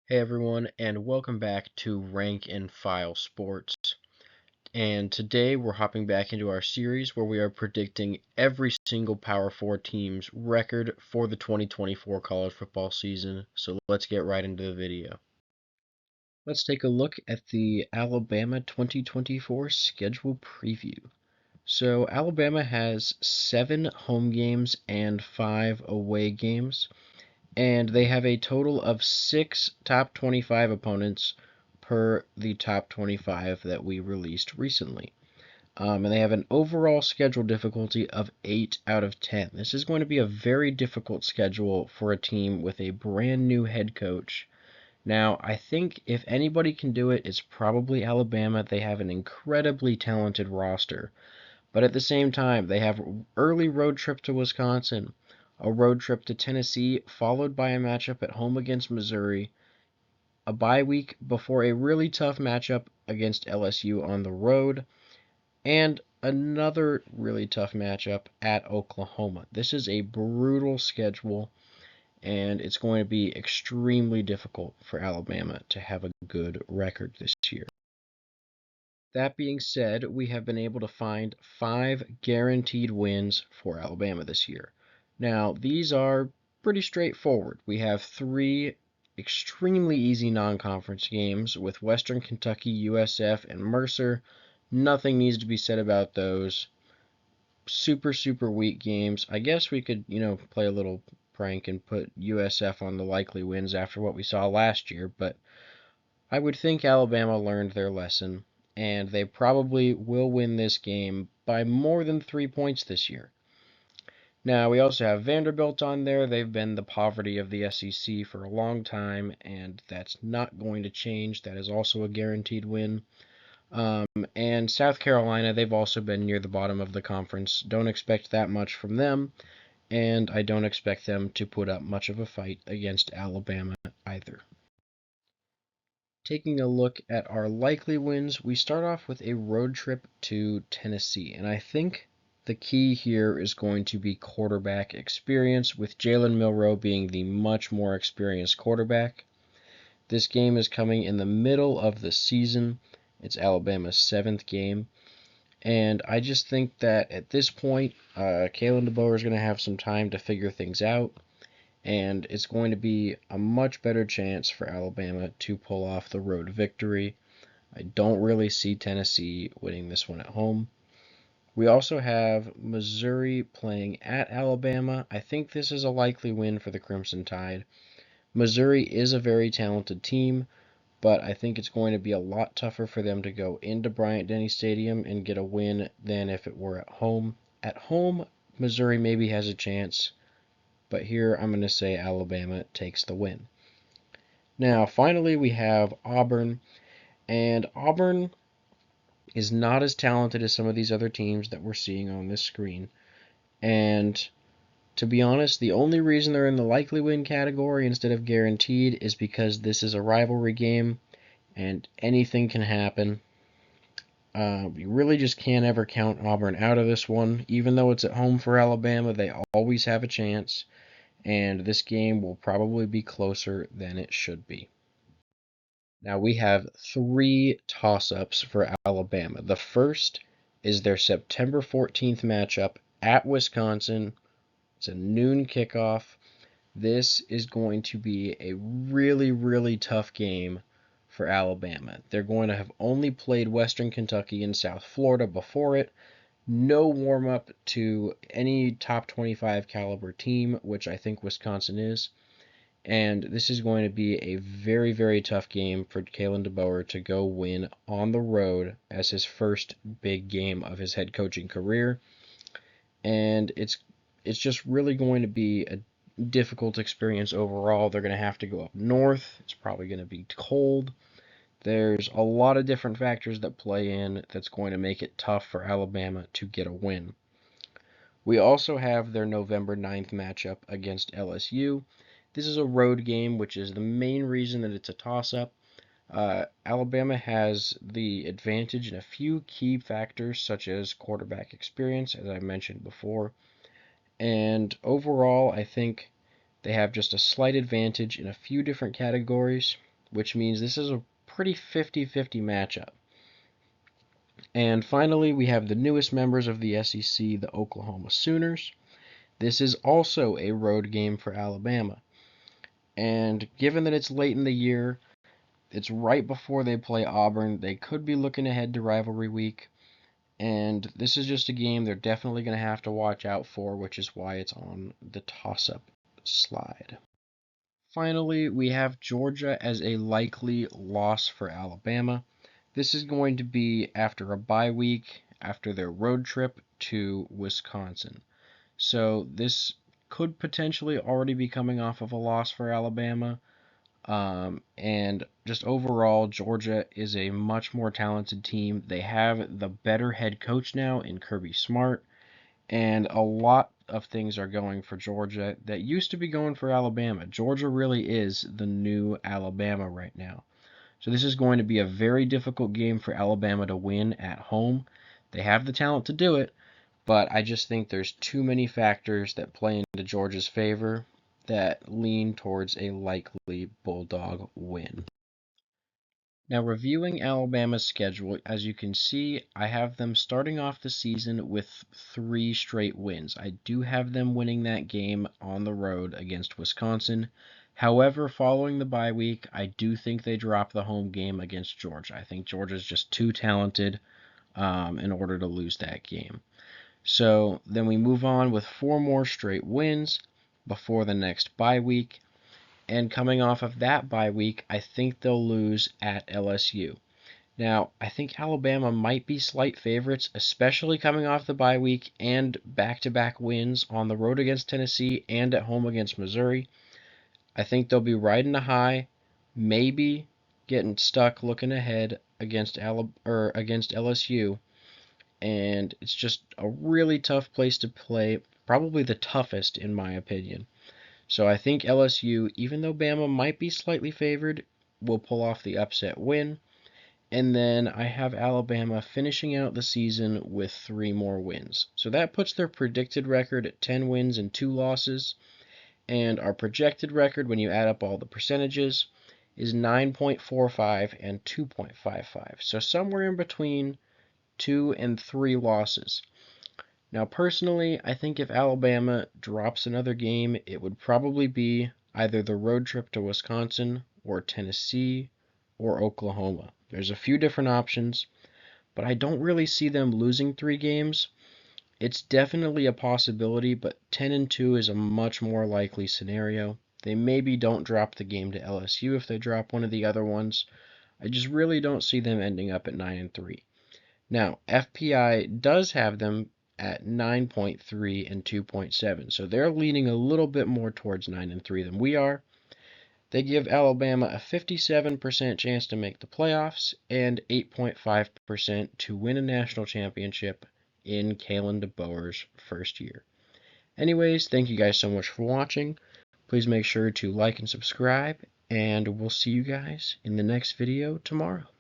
Hey everyone, and welcome back to Rank and File Sports. And today we're hopping back into our series where we are predicting every single Power 4 team's record for the 2024 college football season. So let's get right into the video. Let's take a look at the Alabama 2024 schedule preview. So Alabama has 7 home games and 5 away games, and they have a total of 6 top 25 opponents per the top 25 that we released recently. And they have an overall schedule difficulty of 8 out of 10. This is going to be a very difficult schedule for a team with a brand new head coach. Now, I think if anybody can do it, it's probably Alabama. They have an incredibly talented roster. But at the same time, they have early road trip to Wisconsin, a road trip to Tennessee, followed by a matchup at home against Missouri, a bye week before a really tough matchup against LSU on the road, and another really tough matchup at Oklahoma. This is a brutal schedule, and it's going to be extremely difficult for Alabama to have a good record this year. That being said, we have been able to find 5 guaranteed wins for Alabama this year. Now, these are pretty straightforward. We have 3 extremely easy non-conference games with Western Kentucky, USF, and Mercer. Nothing needs to be said about those. Super weak games. I guess we could, play a little prank and put USF on the likely wins after what we saw last year, but I would think Alabama learned their lesson, and they probably will win this game by more than 3 points this year. Now, we also have Vanderbilt on there. They've been the poverty of the SEC for a long time, and that's not going to change. That is also a guaranteed win. And South Carolina, they've also been near the bottom of the conference. Don't expect that much from them, and I don't expect them to put up much of a fight against Alabama either. Taking a look at our likely wins, we start off with a road trip to Tennessee, and I think the key here is going to be quarterback experience, with Jalen Milroe being the much more experienced quarterback. This game is coming in the middle of the season. It's Alabama's 7th game, and I just think that at this point, Kalen DeBoer is going to have some time to figure things out, and it's going to be a much better chance for Alabama to pull off the road victory. I don't really see Tennessee winning this one at home. We also have Missouri playing at Alabama. I think this is a likely win for the Crimson Tide. Missouri is a very talented team, but I think it's going to be a lot tougher for them to go into Bryant-Denny Stadium and get a win than if it were at home. At home, Missouri maybe has a chance, but here I'm going to say Alabama takes the win. Now, finally, we have Auburn, and Auburn is not as talented as some of these other teams that we're seeing on this screen. And to be honest, the only reason they're in the likely win category instead of guaranteed is because this is a rivalry game and anything can happen. You really just can't ever count Auburn out of this one. Even though it's at home for Alabama, they always have a chance, and this game will probably be closer than it should be. Now we have 3 toss-ups for Alabama. The first is their September 14th matchup at Wisconsin. It's a noon kickoff. This is going to be a really tough game for Alabama. They're going to have only played Western Kentucky and South Florida before it. No warm-up to any top 25 caliber team, which I think Wisconsin is. And this is going to be a very tough game for Kalen DeBoer to go win on the road as his first big game of his head coaching career. And it's just really going to be a difficult experience overall. They're going to have to go up north. It's probably going to be cold. There's a lot of different factors that play in that's going to make it tough for Alabama to get a win. We also have their November 9th matchup against LSU. This is a road game, which is the main reason that it's a toss-up. Alabama has the advantage in a few key factors, such as quarterback experience, as I mentioned before. And overall, I think they have just a slight advantage in a few different categories. which means this is a pretty 50-50 matchup. And finally, we have the newest members of the SEC, the Oklahoma Sooners. This is also a road game for Alabama. And given that it's late in the year, it's right before they play Auburn, they could be looking ahead to rivalry week. And this is just a game they're definitely going to have to watch out for, which is why it's on the toss-up slide. Finally, we have Georgia as a likely loss for Alabama. This is going to be after a bye week, after their road trip to Wisconsin. So this could potentially already be coming off of a loss for Alabama. And just overall, Georgia is a much more talented team. They have the better head coach now in Kirby Smart, and a lot of things are going for Georgia that used to be going for Alabama. Georgia really is the new Alabama right now. So this is going to be a very difficult game for Alabama to win at home. They have the talent to do it, but I just think there's too many factors that play into Georgia's favor that lean towards a likely Bulldog win. Now, reviewing Alabama's schedule, as you can see, I have them starting off the season with 3 straight wins. I do have them winning that game on the road against Wisconsin. However, following the bye week, I do think they drop the home game against Georgia. I think Georgia's just too talented in order to lose that game. So then we move on with 4 more straight wins before the next bye week. And coming off of that bye week, I think they'll lose at LSU. Now, I think Alabama might be slight favorites, especially coming off the bye week and back-to-back wins on the road against Tennessee and at home against Missouri. I think they'll be riding a high, maybe getting stuck looking ahead against LSU, and it's just a really tough place to play, probably the toughest in my opinion. So I think LSU, even though Bama might be slightly favored, will pull off the upset win. And then I have Alabama finishing out the season with 3 more wins. So that puts their predicted record at 10 wins and 2 losses. And our projected record, when you add up all the percentages, is 9.45 and 2.55. So somewhere in between 2 and 3 losses. Now, personally, I think if Alabama drops another game, it would probably be either the road trip to Wisconsin or Tennessee or Oklahoma. There's a few different options, but I don't really see them losing 3 games. It's definitely a possibility, but 10-2 is a much more likely scenario. They maybe don't drop the game to LSU if they drop one of the other ones. I just really don't see them ending up at 9-3. Now, FPI does have them at 9.3 and 2.7, so they're leaning a little bit more towards 9-3 than we are. They give Alabama a 57% chance to make the playoffs and 8.5% to win a national championship in Kalen DeBoer's first year. Anyways, thank you guys so much for watching. Please make sure to like and subscribe, and we'll see you guys in the next video tomorrow.